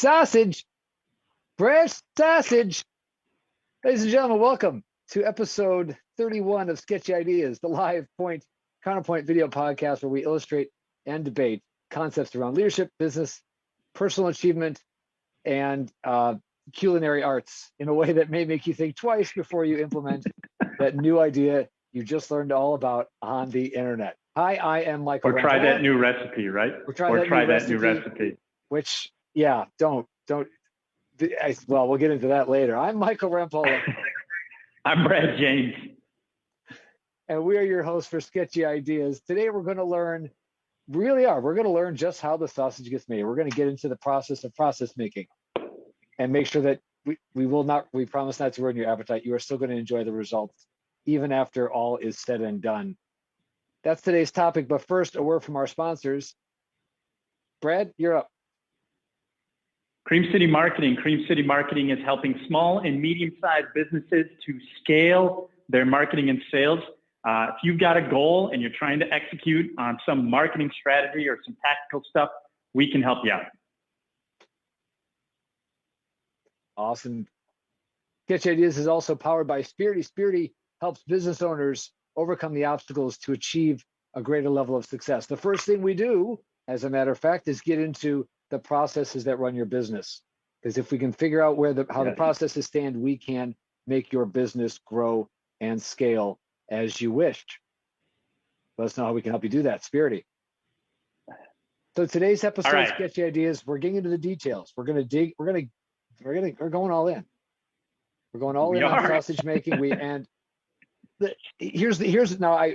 sausage, fresh sausage. Ladies and gentlemen, welcome to episode 31 of Sketchy Ideas, the live point counterpoint video podcast where we illustrate and debate concepts around leadership, business, personal achievement, and culinary arts in a way that may make you think twice before you implement that new idea you just learned all about on the internet. Hi, I am Michael. Or try that new recipe, right? Or try that new recipe. Which, yeah, don't. Well, we'll get into that later. I'm Michael Rampola. I'm Brad James. And we are your hosts for Sketchy Ideas. Today we're going to learn, we're going to learn just how the sausage gets made. We're going to get into the process of process making and make sure that we promise not to ruin your appetite. You are still going to enjoy the results, even after all is said and done. That's today's topic, but first, a word from our sponsors. Brad, you're up. Cream City Marketing. Cream City Marketing is helping small and medium-sized businesses to scale their marketing and sales. If you've got a goal and you're trying to execute on some marketing strategy or some tactical stuff, we can help you out. Awesome. Sketchy Ideas is also powered by Spirity. Spirity helps business owners overcome the obstacles to achieve a greater level of success. The first thing we do, as a matter of fact, is get into the processes that run your business. Because if we can figure out how the processes stand, we can make your business grow and scale as you wish. Let us know how we can help you do that. Spirity. So today's episode of Sketchy Ideas, we're getting into the details. We're going to dig. We're going all in. We're going all in on sausage making. It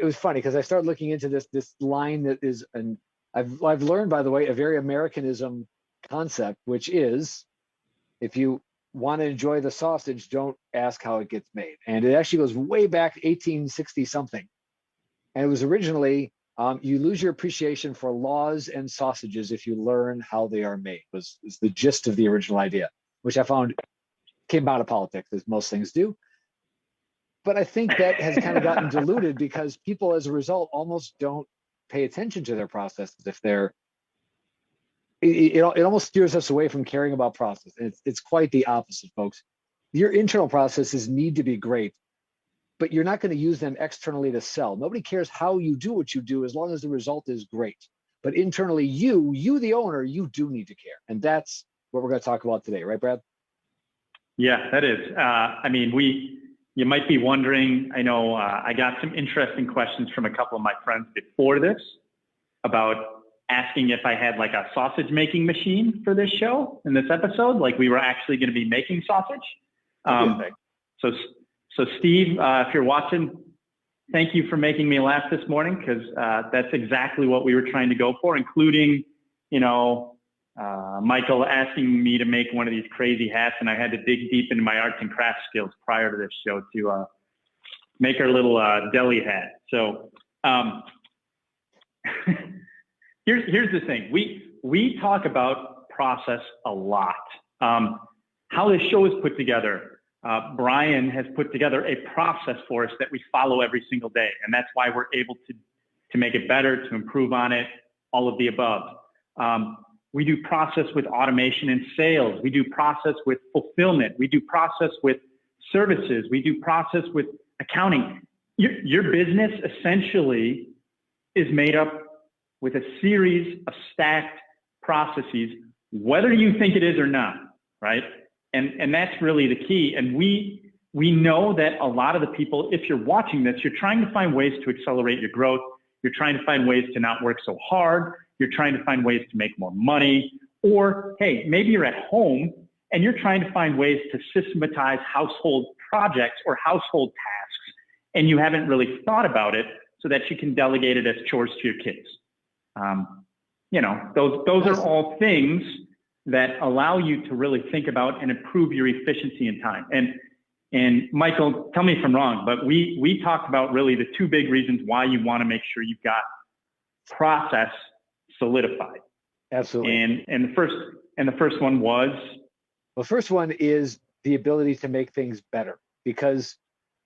was funny because I started looking into this line that is I've learned, by the way, a very Americanism concept, which is if you want to enjoy the sausage, don't ask how it gets made. And it actually goes way back 1860 something. And it was originally you lose your appreciation for laws and sausages if you learn how they are made, was the gist of the original idea, which I found came out of politics, as most things do. But I think that has kind of gotten diluted because people, as a result, almost don't pay attention to their processes. It almost steers us away from caring about process. And it's quite the opposite, folks. Your internal processes need to be great, but you're not going to use them externally to sell. Nobody cares how you do what you do as long as the result is great. But internally, you the owner, you do need to care. And that's what we're going to talk about today, right, Brad? Yeah, that is. You might be wondering, I know I got some interesting questions from a couple of my friends before this about asking if I had like a sausage making machine for this show in this episode, like we were actually going to be making sausage. So Steve, if you're watching, thank you for making me laugh this morning, because that's exactly what we were trying to go for, including, Michael asking me to make one of these crazy hats, and I had to dig deep into my arts and crafts skills prior to this show to make our little deli hat. So here's the thing. We talk about process a lot. How this show is put together, Brian has put together a process for us that we follow every single day, and that's why we're able to make it better, to improve on it, all of the above. We do process with automation and sales. We do process with fulfillment. We do process with services. We do process with accounting. Your business essentially is made up with a series of stacked processes, whether you think it is or not, right? And that's really the key. And we know that a lot of the people, if you're watching this, you're trying to find ways to accelerate your growth. You're trying to find ways to not work so hard. You're trying to find ways to make more money, or hey, maybe you're at home and you're trying to find ways to systematize household projects or household tasks, and you haven't really thought about it so that you can delegate it as chores to your kids. Those are all things that allow you to really think about and improve your efficiency and time. And Michael, tell me if I'm wrong, but we talked about really the two big reasons why you want to make sure you've got process solidified. Absolutely. And the first one was? The first one is the ability to make things better, because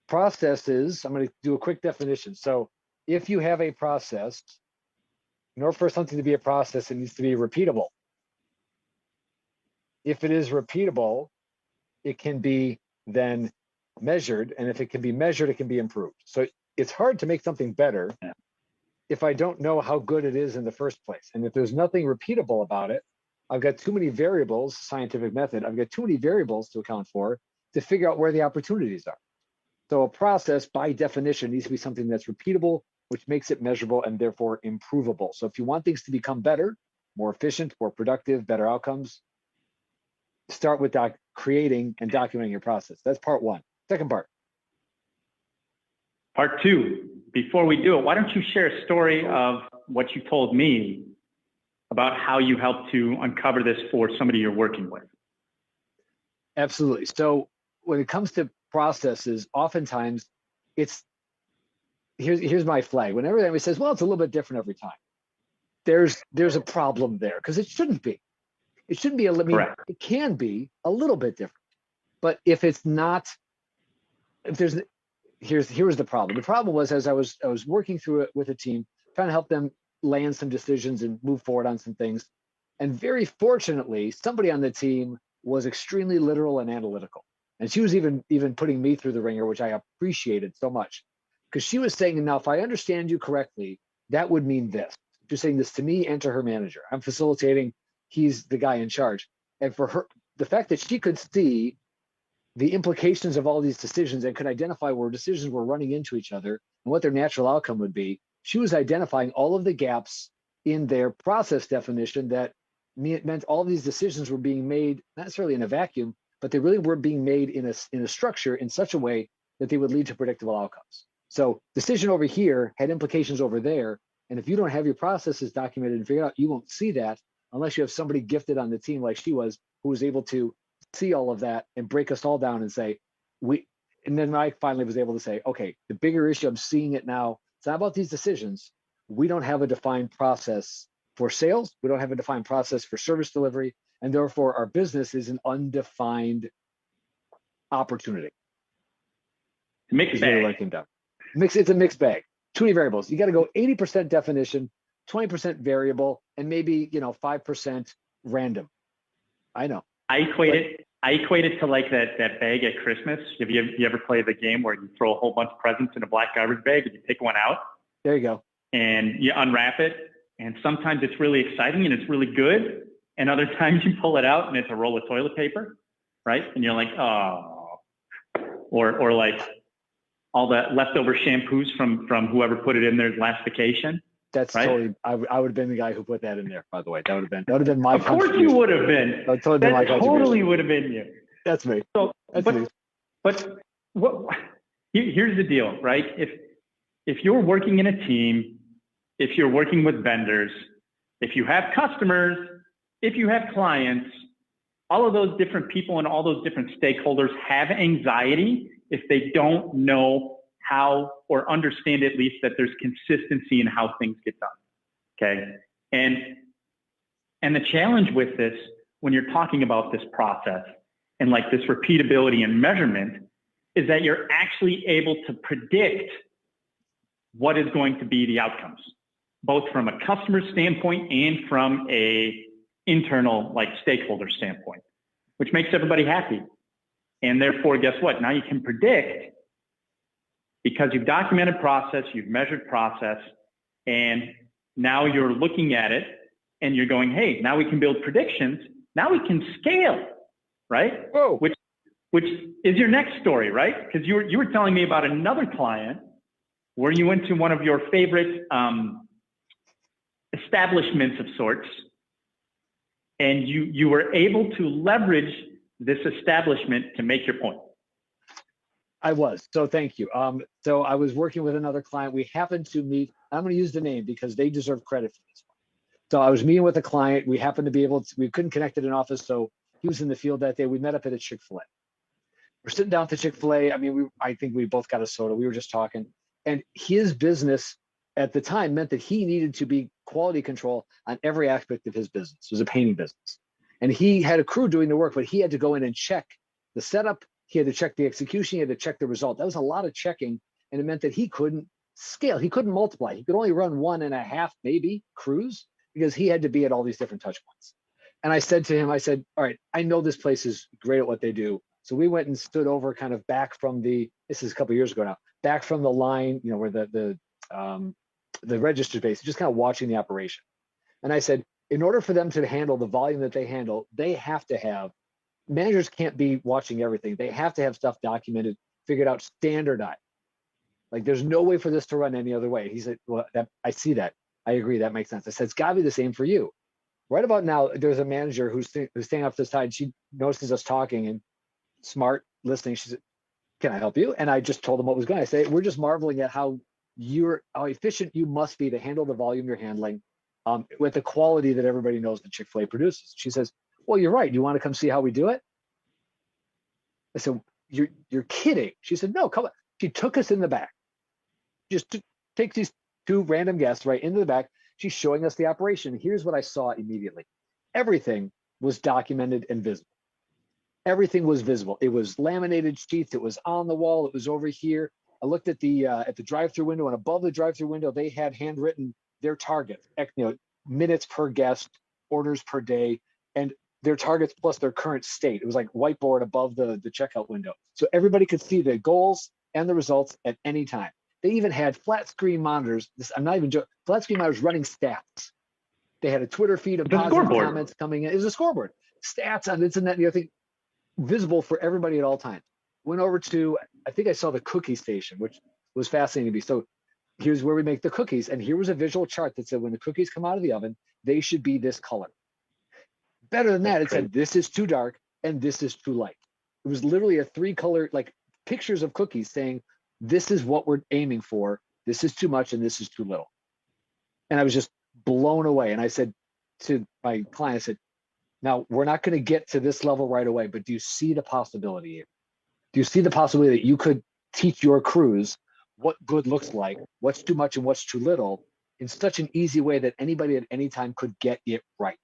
processes, I'm going to do a quick definition. So if you have a process, in order for something to be a process, it needs to be repeatable. If it is repeatable, it can be then measured. And if it can be measured, it can be improved. So it's hard to make something better if I don't know how good it is in the first place. And if there's nothing repeatable about it, I've got too many variables, scientific method, I've got too many variables to account for to figure out where the opportunities are. So a process by definition needs to be something that's repeatable, which makes it measurable and therefore improvable. So if you want things to become better, more efficient, more productive, better outcomes, start with creating and documenting your process. That's part one. Second part. Part two, before we do it, why don't you share a story of what you told me about how you helped to uncover this for somebody you're working with? Absolutely. So when it comes to processes, oftentimes here's my flag. Whenever anybody says, well, it's a little bit different every time, there's a problem there, because it shouldn't be. It shouldn't be Correct. It can be a little bit different. But if it's not, here's the problem. The problem was, as I was working through it with a team, trying to help them land some decisions and move forward on some things. And very fortunately, somebody on the team was extremely literal and analytical. And she was even putting me through the ringer, which I appreciated so much. Because she was saying, now, if I understand you correctly, that would mean this. You're saying this to me and to her manager. I'm facilitating, he's the guy in charge. And for her, the fact that she could see the implications of all these decisions and could identify where decisions were running into each other and what their natural outcome would be, she was identifying all of the gaps in their process definition that meant all these decisions were being made, not necessarily in a vacuum, but they really were being made in a structure in such a way that they would lead to predictable outcomes. So decision over here had implications over there. And if you don't have your processes documented and figured out, you won't see that unless you have somebody gifted on the team like she was, who was able to see all of that and break us all down and say, and then I finally was able to say, okay, the bigger issue, I'm seeing it now. It's not about these decisions. We don't have a defined process for sales. We don't have a defined process for service delivery. And therefore our business is an undefined opportunity. Mixed bag. It's a mixed bag. Too many variables. You got to go 80% definition, 20% variable, and maybe 5% random. I know. I equate it to like that bag at Christmas. Have you ever played the game where you throw a whole bunch of presents in a black garbage bag and you pick one out? There you go. And you unwrap it, and sometimes it's really exciting and it's really good, and other times you pull it out and it's a roll of toilet paper, right? And you're like, oh, or like all the leftover shampoos from whoever put it in there's last vacation. That's right? Totally. I would have been the guy who put that in there. By the way, that would have been my. Of course, you would have been. That totally would have been you. That's me. So, That's me. But here's the deal, right? If you're working in a team, if you're working with vendors, if you have customers, if you have clients, all of those different people and all those different stakeholders have anxiety if they don't know how, or understand at least that there's consistency in how things get done. Okay. And the challenge with this, when you're talking about this process and like this repeatability and measurement, is that you're actually able to predict what is going to be the outcomes, both from a customer standpoint and from a internal like stakeholder standpoint, which makes everybody happy. And therefore, guess what? Now you can predict, because you've documented process, you've measured process, and now you're looking at it and you're going, hey, now we can build predictions. Now we can scale, right? Whoa. Which is your next story, right? Because you were telling me about another client where you went to one of your favorite establishments of sorts, and you were able to leverage this establishment to make your point. I was. So thank you. So I was working with another client. We happened to meet. I'm going to use the name because they deserve credit for this one. So I was meeting with a client. We happened to be able to, we couldn't connect at an office. So he was in the field that day. We met up at a Chick-fil-a. We're sitting down at the Chick-fil-A. I mean, I think we both got a soda. We were just talking. And his business at the time meant that he needed to be quality control on every aspect of his business. It was a painting business. And he had a crew doing the work, but he had to go in and check the setup. He had to check the execution. He had to check the result. That was a lot of checking. And it meant that he couldn't scale. He couldn't multiply. He could only run 1.5, maybe, crews, because he had to be at all these different touch points. And I said to him, I said, all right, I know this place is great at what they do. So we went and stood over kind of back from this is a couple of years ago now, back from the line, where the register base, just kind of watching the operation. And I said, in order for them to handle the volume that they handle, they have to have, managers can't be watching everything. They have to have stuff documented, figured out, standardized. Like there's no way for this to run any other way. He said, well, I see that. I agree. That makes sense. I said, it's gotta be the same for you. Right about now, there's a manager who's staying off the side. She notices us talking and smart listening. She said, can I help you? And I just told him what was going on. I say, we're just marveling at how efficient you must be to handle the volume you're handling with the quality that everybody knows that Chick-fil-A produces. She says, well, you're right. You want to come see how we do it? I said, you're kidding. She said, no, come on. She took us in the back. Just to take these two random guests right into the back. She's showing us the operation. Here's what I saw immediately. Everything was documented and visible. Everything was visible. It was laminated sheets. It was on the wall. It was over here. I looked at the drive-through window, and above the drive-through window, they had handwritten their targets, minutes per guest, orders per day, and their targets plus their current state. It was like whiteboard above the checkout window. So everybody could see the goals and the results at any time. They even had flat screen monitors. I'm not even joking. Flat screen monitors running stats. They had a Twitter feed of positive comments coming in. It was a scoreboard. Stats on this and that and the other thing, visible for everybody at all times. Went over to, I think I saw the cookie station, which was fascinating to me. So here's where we make the cookies. And here was a visual chart that said when the cookies come out of the oven, they should be this color. Better than that, it said this is too dark and this is too light. It was literally a 3-color, like pictures of cookies saying, this is what we're aiming for. This is too much and this is too little. And I was just blown away. And I said to my client, I said, now we're not going to get to this level right away, but do you see the possibility here? Do you see the possibility that you could teach your crews what good looks like, what's too much and what's too little in such an easy way that anybody at any time could get it right?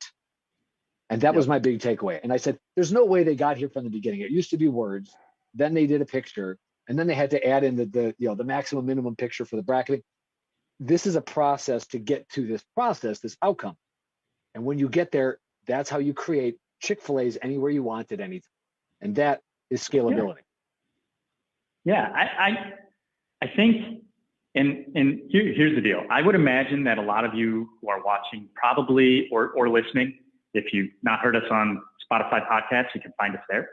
And that was my big takeaway. And I said, there's no way they got here from the beginning. It used to be words. Then they did a picture. And then they had to add in the maximum minimum picture for the bracketing. This is a process to get to this process, this outcome. And when you get there, that's how you create Chick-fil-A's anywhere you want at any time. And that is scalability. Yeah, I think, and here's the deal. I would imagine that a lot of you who are watching probably or listening, if you've not heard us on Spotify podcasts, you can find us there.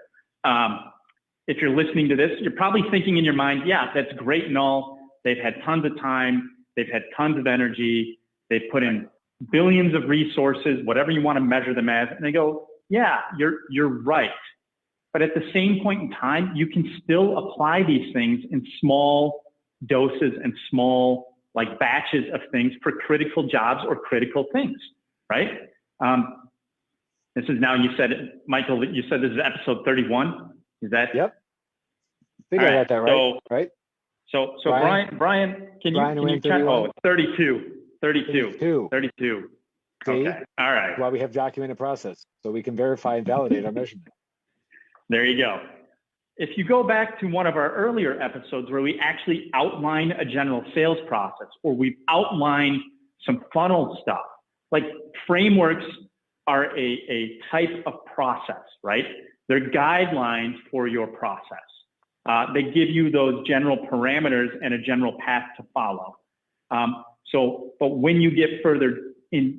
If you're listening to this, you're probably thinking in your mind, yeah, that's great and all. They've had tons of time. They've had tons of energy. They've put in billions of resources, whatever you want to measure them as. And they go, yeah, you're right. But at the same point in time, you can still apply these things in small doses and small like batches of things for critical jobs or critical things, right? This is now, you said it, Michael, you said this is episode 31. Is that? Yep. I think I got that right. So, right? So Brian, can you check? Oh, it's 32. 32. Okay. All right. That's why we have documented process, so we can verify and validate our measurement. There you go. If you go back to one of our earlier episodes where we actually outline a general sales process, or we've outlined some funnel stuff, like frameworks are a type of process, right? They're guidelines for your process. They give you those general parameters and a general path to follow. But when you get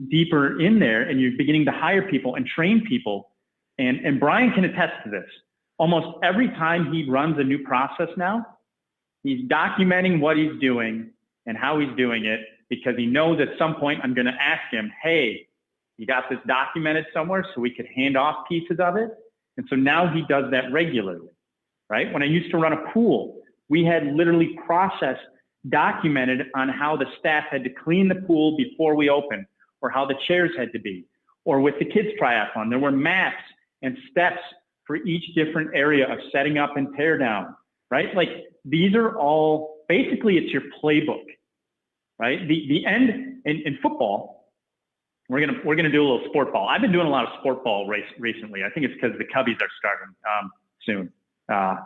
deeper in there and you're beginning to hire people and train people, and Brian can attest to this, almost every time he runs a new process now, he's documenting what he's doing and how he's doing it, because he knows at some point I'm going to ask him, hey, you got this documented somewhere so we could hand off pieces of it? And so now he does that regularly, right? When I used to run a pool, we had literally process documented on how the staff had to clean the pool before we opened, or how the chairs had to be. Or with the kids triathlon, there were maps and steps for each different area of setting up and tear down, right? Like these are all, basically it's your playbook, right? The end in football, we're gonna do a little sport ball. I've been doing a lot of sport ball recently. I think it's because the Cubbies are starting soon,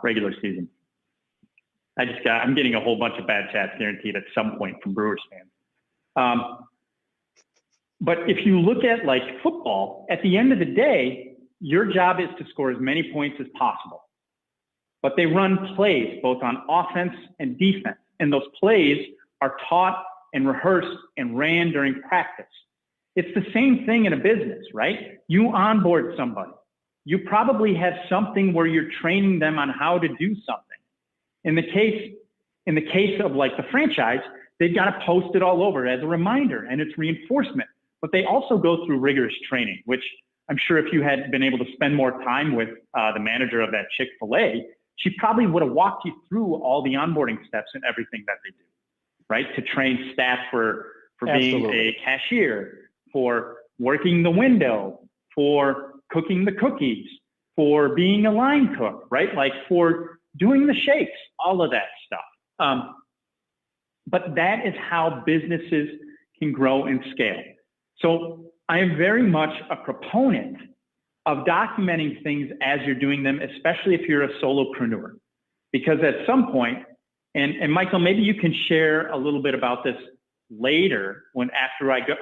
regular season. I'm getting a whole bunch of bad chats guaranteed at some point from Brewers fans. But if you look at like football, at the end of the day, your job is to score as many points as possible. But they run plays both on offense and defense. And those plays are taught and rehearsed and ran during practice. It's the same thing in a business, right? You onboard somebody. You probably have something where you're training them on how to do something. In the case of like the franchise, they've got to post it all over as a reminder, and it's reinforcement. But they also go through rigorous training, which I'm sure if you had been able to spend more time with the manager of that Chick-fil-A, she probably would have walked you through all the onboarding steps and everything that they do, right? To train staff for being a cashier, for working the window, for cooking the cookies, for being a line cook, right? Like for doing the shakes, all of that stuff. But that is how businesses can grow and scale. So I am very much a proponent of documenting things as you're doing them, especially if you're a solopreneur. Because at some point, and Michael, maybe you can share a little bit about this later after I go.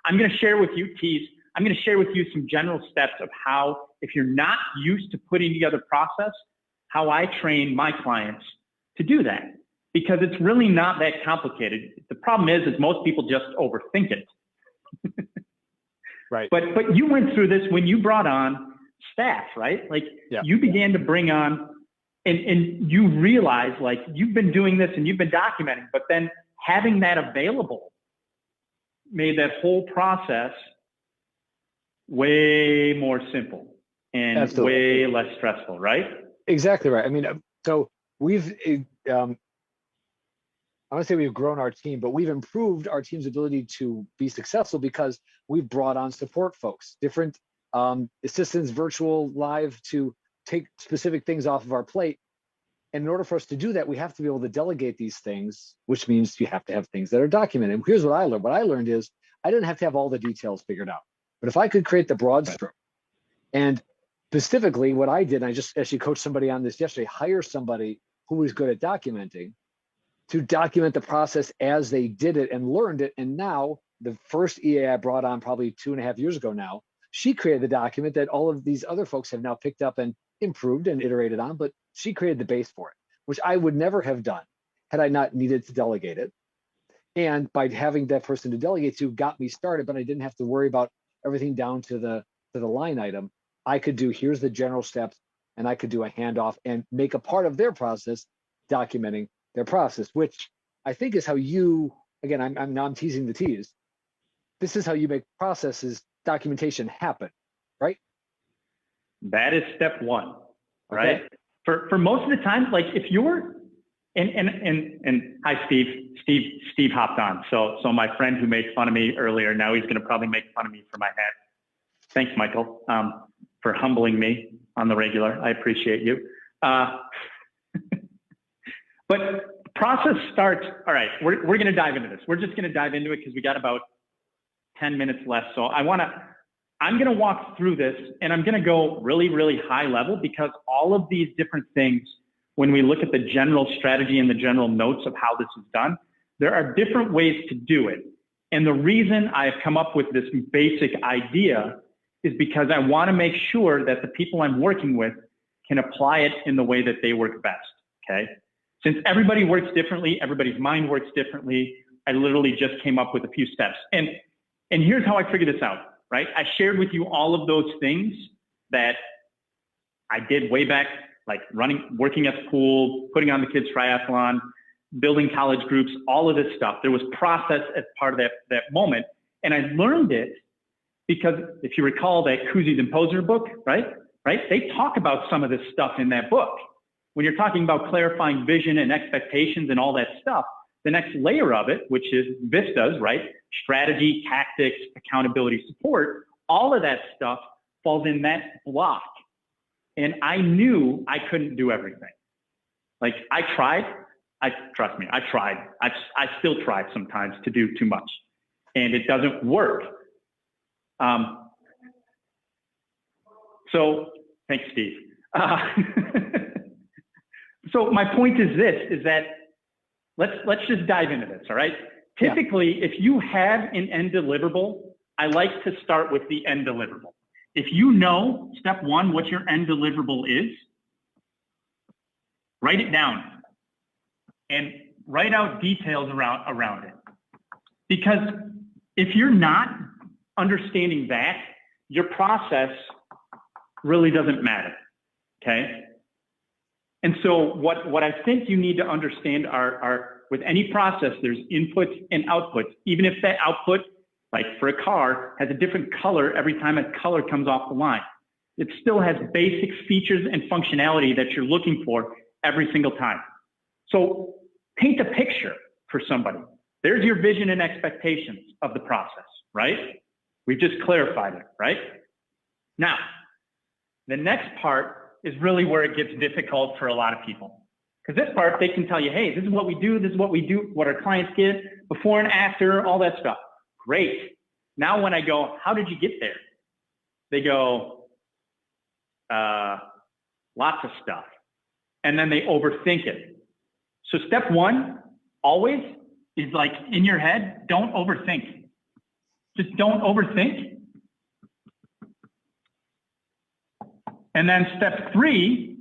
I'm going to share with you, Tees, I'm going to share with you some general steps of how, if you're not used to putting together process, how I train my clients to do that. Because it's really not that complicated. The problem is most people just overthink it. Right. But you went through this when you brought on staff, right? Like you began to bring on, and you realize like you've been doing this and you've been documenting, but then having that available made that whole process way more simple and way less stressful, right? Exactly right. I mean, so we've, I want to say we've grown our team, but we've improved our team's ability to be successful because we've brought on support folks, different assistants, virtual, live, to take specific things off of our plate. And in order for us to do that, we have to be able to delegate these things, which means you have to have things that are documented. And here's what I learned. What I learned is I didn't have to have all the details figured out. But if I could create the broad stroke, and specifically what I did, and I just actually coached somebody on this yesterday, hire somebody who was good at documenting to document the process as they did it and learned it. And now the first EA I brought on probably 2.5 years ago now, she created the document that all of these other folks have now picked up and improved and iterated on, but she created the base for it, which I would never have done had I not needed to delegate it. And by having that person to delegate to got me started, but I didn't have to worry about everything down to the line item. I could do, here's the general steps, and I could do a handoff and make a part of their process documenting their process, which I think is how you, again, I'm teasing the tease. This is how you make processes documentation happen, right? That is step one, right? Okay. For most of the time, like if you're, and hi, Steve hopped on. So my friend who made fun of me earlier, now he's going to probably make fun of me for my hat. Thanks, Michael, for humbling me on the regular. I appreciate you. But process starts, all right, we're going to dive into this. We're just going to dive into it because we got about 10 minutes left. So I'm going to walk through this, and I'm going to go really, really high level, because all of these different things, when we look at the general strategy and the general notes of how this is done, there are different ways to do it. And the reason I've come up with this basic idea is because I want to make sure that the people I'm working with can apply it in the way that they work best, okay? Since everybody works differently, everybody's mind works differently, I literally just came up with a few steps. And here's how I figured this out, right? I shared with you all of those things that I did way back, like working at school, putting on the kids' triathlon, building college groups, all of this stuff. There was process as part of that moment. And I learned it because if you recall that Cousy and Posner book, right? They talk about some of this stuff in that book. When you're talking about clarifying vision and expectations and all that stuff, the next layer of it, which is VISTAs, right? Strategy, tactics, accountability, support, all of that stuff falls in that block. And I knew I couldn't do everything. Like I tried, trust me, I tried. I still try sometimes to do too much, and it doesn't work. So thanks, Steve. So my point is this, is that let's just dive into this, all right? Typically, if you have an end deliverable I like to start with the end deliverable. If you know, step one, what your end deliverable is, write it down and write out details around it. Because if you're not understanding that, your process really doesn't matter, okay? And so what I think you need to understand are with any process, there's inputs and outputs. Even if that output, like for a car, has a different color every time a color comes off the line, it still has basic features and functionality that you're looking for every single time. So paint a picture for somebody. There's your vision and expectations of the process, right? We've just clarified it, right? Now, the next part is really where it gets difficult for a lot of people. Because this part, they can tell you, hey, this is what we do, what our clients get, before and after, all that stuff. Great. Now when I go, how did you get there? They go, lots of stuff. And then they overthink it. So step one, always, is like in your head, don't overthink. Just don't overthink. And then step three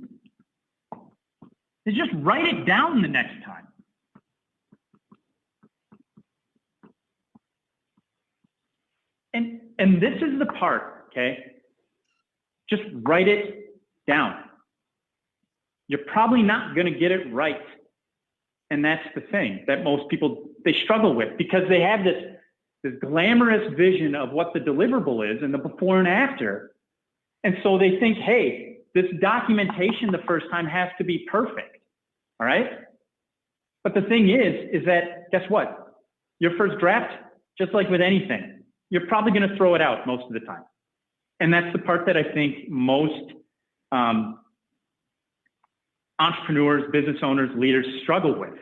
is just write it down the next time. And this is the part, okay? Just write it down. You're probably not going to get it right. And that's the thing that most people, they struggle with, because they have this glamorous vision of what the deliverable is and the before and after. And so they think, hey, this documentation the first time has to be perfect, all right? But the thing is that, guess what? Your first draft, just like with anything, you're probably going to throw it out most of the time. And that's the part that I think most entrepreneurs, business owners, leaders struggle with,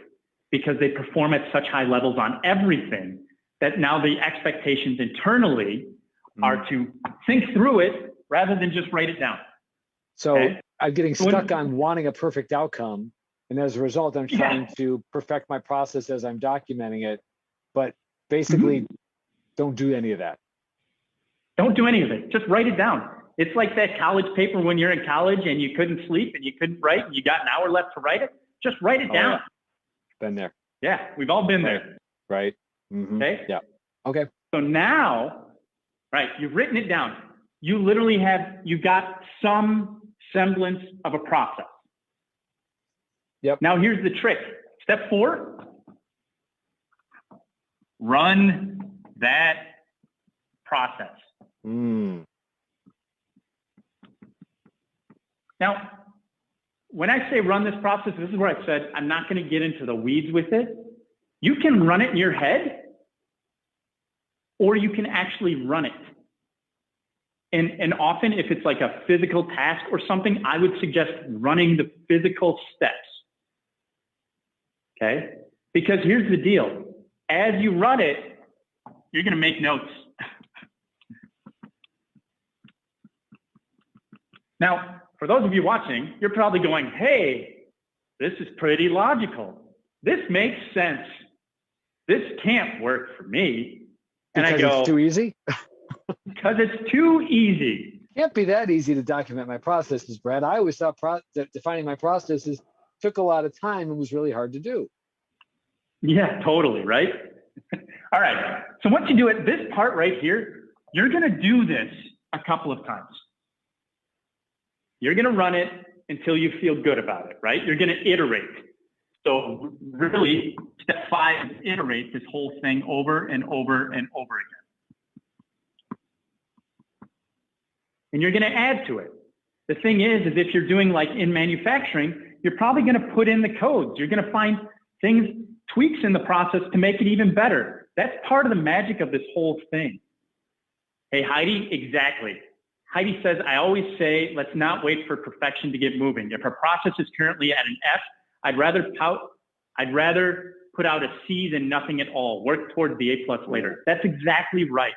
because they perform at such high levels on everything that now the expectations internally are to think through it rather than just write it down. So okay? I'm getting stuck on wanting a perfect outcome. And as a result, I'm trying to perfect my process as I'm documenting it. But basically, don't do any of that. Don't do any of it. Just write it down. It's like that college paper when you're in college and you couldn't sleep and you couldn't write and you got an hour left to write it. Just write it down. Yeah. Been there. Yeah, we've all been there. Right. Mm-hmm. Okay. Yeah. Okay. So now, right, you've written it down. You literally you've got some semblance of a process. Yep. Now here's the trick. Step 4, run that process. Now, when I say run this process, this is where I said I'm not going to get into the weeds with it. You can run it in your head, or you can actually run it. And often, if it's like a physical task or something, I would suggest running the physical steps. Okay? Because here's the deal. As you run it, you're going to make notes. Now, for those of you watching, you're probably going, hey, this is pretty logical. This makes sense. This can't work for me. And because I go, it's too easy? Because it's too easy. Can't be that easy to document my processes, Brad. I always thought that defining my processes took a lot of time and was really hard to do. Yeah, totally, right? All right. So once you do it, this part right here, you're going to do this a couple of times. You're going to run it until you feel good about it, right? You're going to iterate. So really, step 5 is iterate this whole thing over and over and over again. And you're going to add to it. The thing is if you're doing like in manufacturing, you're probably going to put in the codes. You're going to find things, tweaks in the process to make it even better. That's part of the magic of this whole thing. Hey, Heidi, exactly. Heidi says, I always say, let's not wait for perfection to get moving. If our process is currently at an F, I'd rather put out a C than nothing at all. Work towards the A+ later. That's exactly right.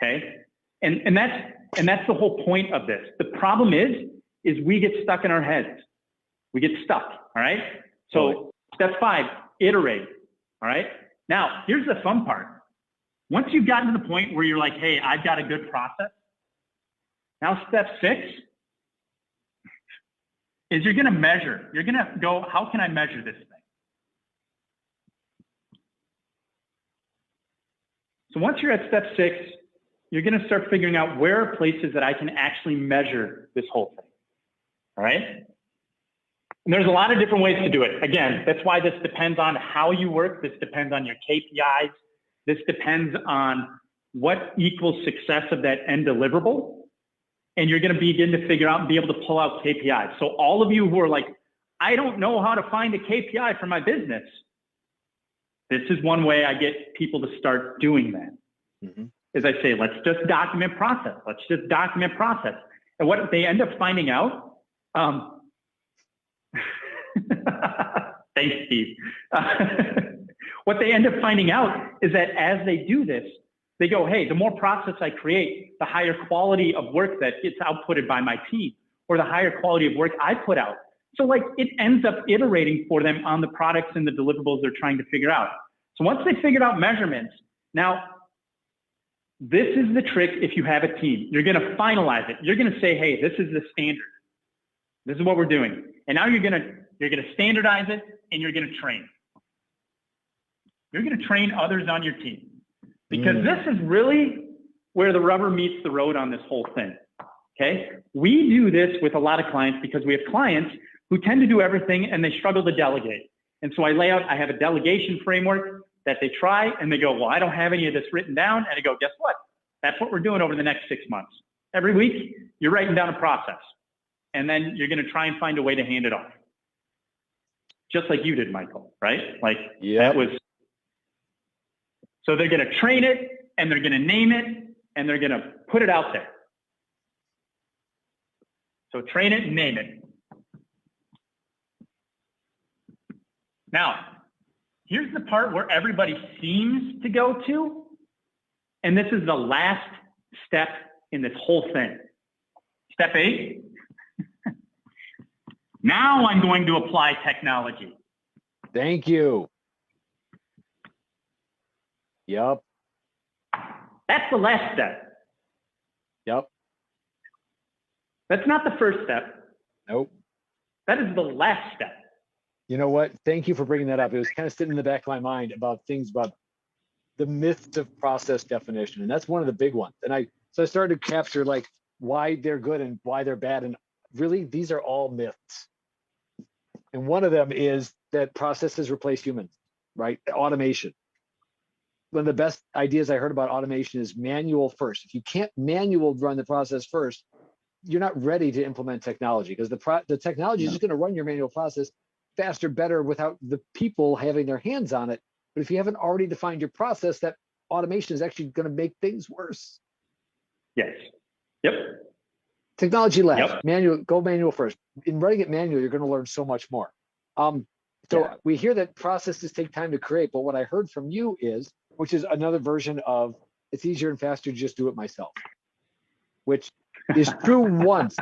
Okay. And that's the whole point of this. The problem is we get stuck in our heads. We get stuck. All right. So step 5, iterate. All right. Now here's the fun part. Once you've gotten to the point where you're like, hey, I've got a good process, now step 6 is you're going to measure. You're going to go, how can I measure this thing? So once you're at step 6, you're going to start figuring out where are places that I can actually measure this whole thing. All right? And there's a lot of different ways to do it. Again, that's why this depends on how you work. This depends on your KPIs. This depends on what equals success of that end deliverable. And you're going to begin to figure out and be able to pull out KPIs. So all of you who are like, I don't know how to find a KPI for my business. This is one way I get people to start doing that. Is I say, let's just document process. Let's just document process. And what they end up finding out, thanks, Steve. What they end up finding out is that as they do this, they go, hey, the more process I create, the higher quality of work that gets outputted by my team, or the higher quality of work I put out. So like it ends up iterating for them on the products and the deliverables they're trying to figure out. So once they figured out measurements, now this is the trick. If you have a team, you're going to finalize it. You're going to say, hey, this is the standard. This is what we're doing. And now you're going to standardize it, and you're going to train. You're going to train others on your team, because this is really where the rubber meets the road on this whole thing. Okay. We do this with a lot of clients because we have clients who tend to do everything and they struggle to delegate. And so I have a delegation framework that they try and they go, well, I don't have any of this written down. And I go, guess what? That's what we're doing over the next 6 months. Every week, you're writing down a process, and then you're going to try and find a way to hand it off. Just like you did, Michael, right? Like that was, so they're going to train it, and they're going to name it, and they're going to put it out there. So train it and name it. Now, here's the part where everybody seems to go to, and this is the last step in this whole thing. Step 8. Now I'm going to apply technology. Thank you. Yep. That's the last step. Yep. That's not the first step. Nope. That is the last step. You know what? Thank you for bringing that up. It was kind of sitting in the back of my mind about things about the myths of process definition. And that's one of the big ones. And so I started to capture like why they're good and why they're bad. And really, these are all myths. And one of them is that processes replace humans, right? Automation. One of the best ideas I heard about automation is manual first. If you can't manual run the process first, you're not ready to implement technology, because the technology is just going to run your manual process faster, better without the people having their hands on it. But if you haven't already defined your process, that automation is actually going to make things worse. Yes. Yep. Technology last. Yep. Manual. Go manual first. In running it manual, you're going to learn so much more. We hear that processes take time to create, but what I heard from you is, which is another version of, it's easier and faster to just do it myself, which is true once.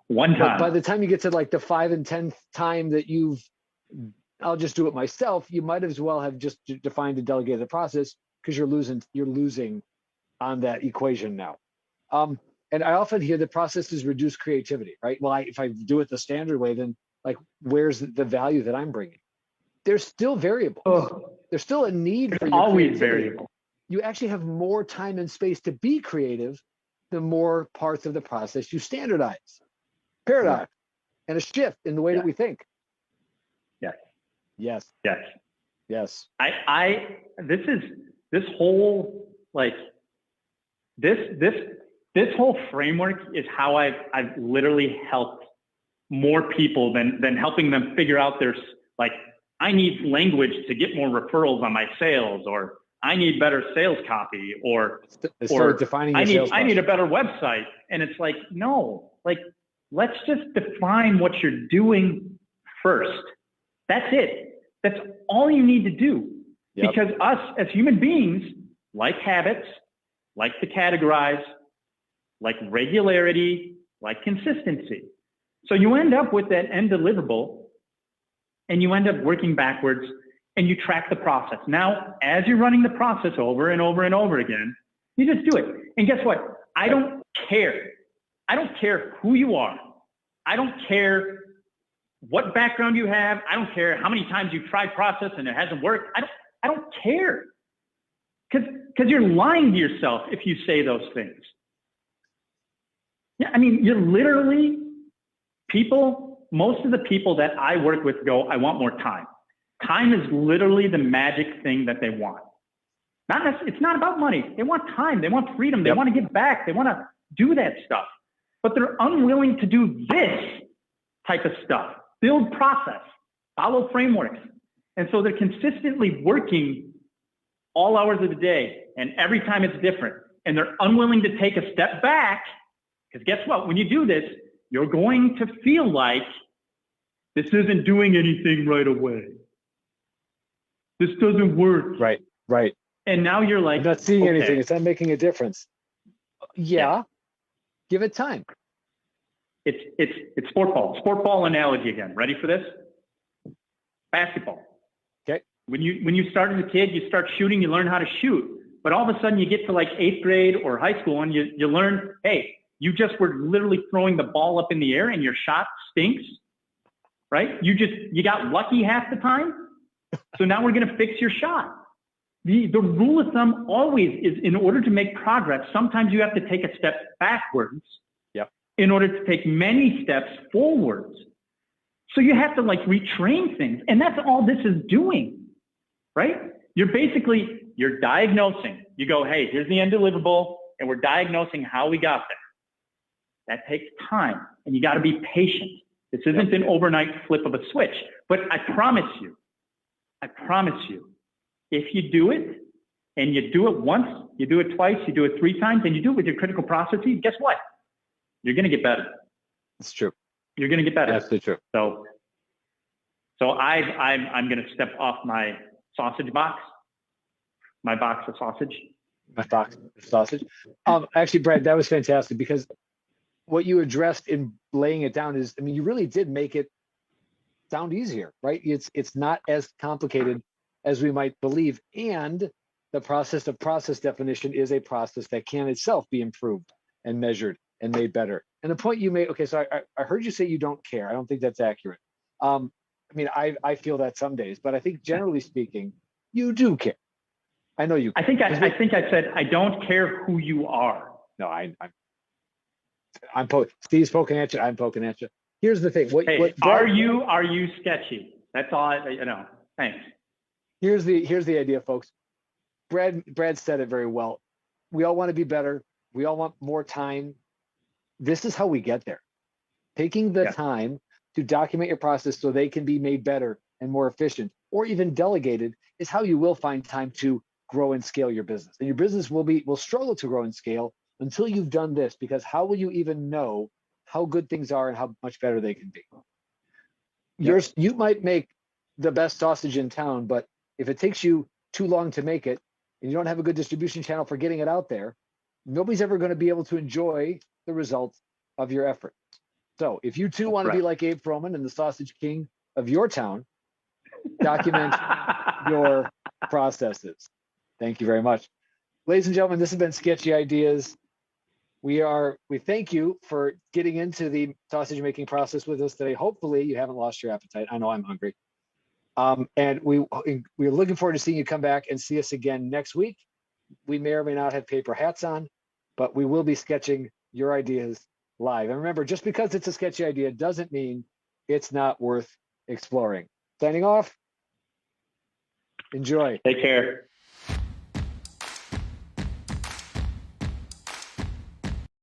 One time. But by the time you get to like the 5th and 10th time that I'll just do it myself, you might as well have just defined and delegated the process, because you're losing on that equation now. And I often hear that processes reduce creativity, right? Well, if I do it the standard way, then like, where's the value that I'm bringing? There's still variables. There's still a need for your always creativity. variable. You actually have more time and space to be creative the more parts of the process you standardize. Paradox and a shift in the way that we think. Yes. Yes. This whole framework is how I've literally helped more people than helping them figure out their, like, I need language to get more referrals on my sales, or I need better sales copy, or defining I need a better website. And it's like, no, like, let's just define what you're doing first. That's it. That's all you need to do. Yep. Because us as human beings like habits, like to categorize, like regularity, like consistency. So you end up with that end deliverable, and you end up working backwards, and you track the process. Now, as you're running the process over and over and over again, you just do it. And guess what? I don't care. I don't care who you are. I don't care what background you have. I don't care how many times you've tried process and it hasn't worked. I don't care. Because you're lying to yourself if you say those things. Yeah, I mean, you're literally most of the people that I work with go, I want more time. Time is literally the magic thing that they want. It's not about money. They want time. They want freedom. They want to give back. They want to do that stuff. But they're unwilling to do this type of stuff. Build process, follow frameworks. And so they're consistently working all hours of the day, and every time it's different. And they're unwilling to take a step back, because guess what? When you do this, you're going to feel like this isn't doing anything right away. This doesn't work. Right. And now you're like, I'm not seeing anything. It's not making a difference. Yeah. Give it time. It's sport ball analogy again. Ready for this? Basketball. Okay. When you start as a kid, you start shooting, you learn how to shoot. But all of a sudden you get to like 8th grade or high school and you learn, hey, you just were literally throwing the ball up in the air and your shot stinks, right? You got lucky half the time. So now we're going to fix your shot. The rule of thumb always is, in order to make progress, sometimes you have to take a step backwards in order to take many steps forwards. So you have to like retrain things. And that's all this is doing, right? You're diagnosing. You go, hey, here's the end deliverable, and we're diagnosing how we got there. That takes time, and you got to be patient. This isn't an overnight flip of a switch. But I promise you, if you do it, and you do it once, you do it twice, you do it 3 times, and you do it with your critical processes, guess what? You're going to get better. It's true. You're going to get better. Absolutely true. So I'm going to step off my sausage box, my box of sausage. My box of sausage. Actually, Brad, that was fantastic, because what you addressed in laying it down is, I mean, you really did make it sound easier, right? It's not as complicated as we might believe. And the process of process definition is a process that can itself be improved and measured and made better. And the point you made, okay, so I heard you say you don't care. I don't think that's accurate. I mean, I feel that some days, but I think generally speaking, you do care. I know you care. I think I said, I don't care who you are. No, Steve's poking at you. I'm poking at you. Here's the thing. Are you sketchy? That's all thanks. Here's the idea, folks. Brad said it very well. We all want to be better. We all want more time. This is how we get there. Taking the time to document your process so they can be made better and more efficient, or even delegated, is how you will find time to grow and scale your business. And your business will struggle to grow and scale until you've done this, because how will you even know how good things are and how much better they can be? You might make the best sausage in town, but if it takes you too long to make it and you don't have a good distribution channel for getting it out there, nobody's ever going to be able to enjoy the results of your effort. So if you too want to be like Abe Froman and the sausage king of your town, document your processes. Thank you very much. Ladies and gentlemen, this has been Sketchy Ideas. We thank you for getting into the sausage making process with us today. Hopefully you haven't lost your appetite. I know I'm hungry. And we're looking forward to seeing you come back and see us again next week. We may or may not have paper hats on, but we will be sketching your ideas live. And remember, just because it's a sketchy idea doesn't mean it's not worth exploring. Signing off. Enjoy. Take care.